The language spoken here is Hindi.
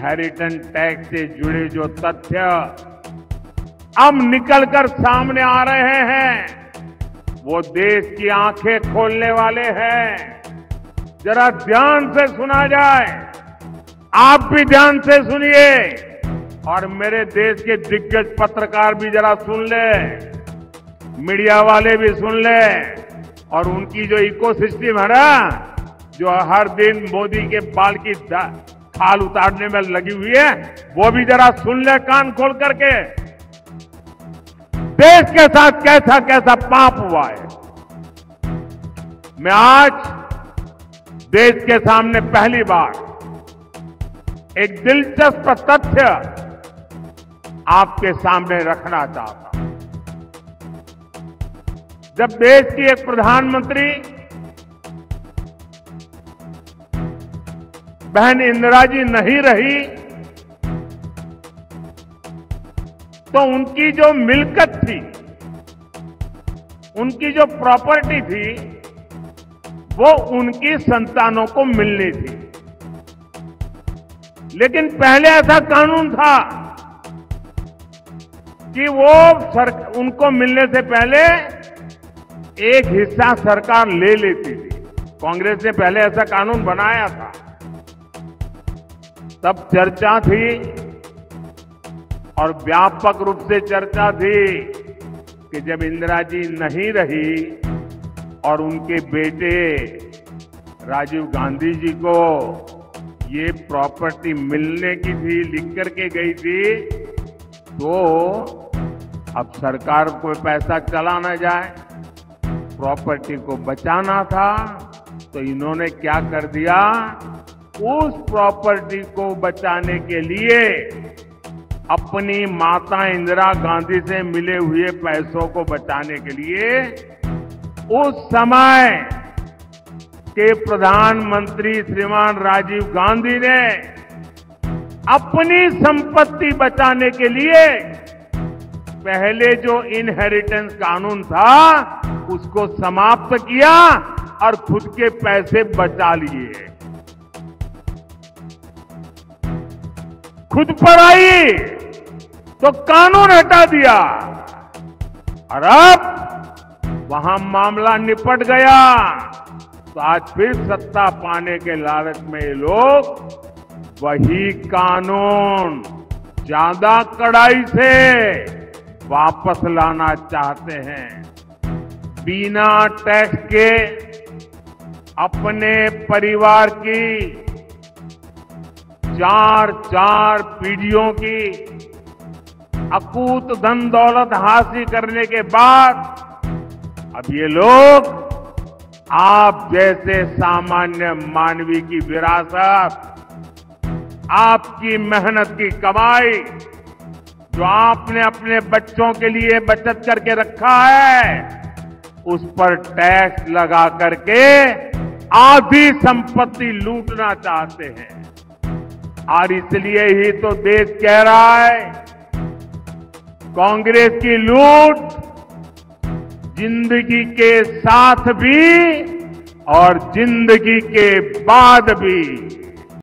इनहेरिटेंस टैक्स से जुड़े जो तथ्य अब निकलकर सामने आ रहे हैं वो देश की आंखें खोलने वाले हैं। जरा ध्यान से सुना जाए, आप भी ध्यान से सुनिए और मेरे देश के दिग्गज पत्रकार भी जरा सुन ले, मीडिया वाले भी सुन ले और उनकी जो इकोसिस्टम है ना, जो हर दिन मोदी के बाल की खाल उतारने में लगी हुई है, वो भी जरा सुन ले कान खोल करके। देश के साथ कैसा कैसा पाप हुआ है। मैं आज देश के सामने पहली बार एक दिलचस्प तथ्य आपके सामने रखना चाहता हूं। जब देश की एक प्रधानमंत्री बहन इंदिरा जी नहीं रही तो उनकी जो मिल्कत थी, उनकी जो प्रॉपर्टी थी, वो उनकी संतानों को मिलनी थी। लेकिन पहले ऐसा कानून था कि वो उनको मिलने से पहले एक हिस्सा सरकार ले लेती थी। कांग्रेस ने पहले ऐसा कानून बनाया था। तब चर्चा थी और व्यापक रूप से चर्चा थी कि जब इंदिरा जी नहीं रही और उनके बेटे राजीव गांधी जी को ये प्रॉपर्टी मिलने की थी, लिख करके गई थी, तो अब सरकार को पैसा चला ना जाए, प्रॉपर्टी को बचाना था, तो इन्होंने क्या कर दिया, उस प्रॉपर्टी को बचाने के लिए अपनी माता इंदिरा गांधी से मिले हुए पैसों को बचाने के लिए उस समय के प्रधानमंत्री श्रीमान राजीव गांधी ने अपनी संपत्ति बचाने के लिए पहले जो इनहेरिटेंस कानून था उसको समाप्त किया और खुद के पैसे बचा लिए। खुद पर आई तो कानून हटा दिया और अब वहां मामला निपट गया। तो आज फिर सत्ता पाने के लालच में ये लोग वही कानून ज्यादा कड़ाई से वापस लाना चाहते हैं। बिना टैक्स के अपने परिवार की चार पीढ़ियों की अकूत धन दौलत हासिल करने के बाद अब ये लोग आप जैसे सामान्य मानवी की विरासत, आपकी मेहनत की कमाई जो आपने अपने बच्चों के लिए बचत करके रखा है, उस पर टैक्स लगा करके आधी संपत्ति लूटना चाहते हैं। और इसलिए ही तो देश कह रहा है कांग्रेस की लूट जिंदगी के साथ भी और जिंदगी के बाद भी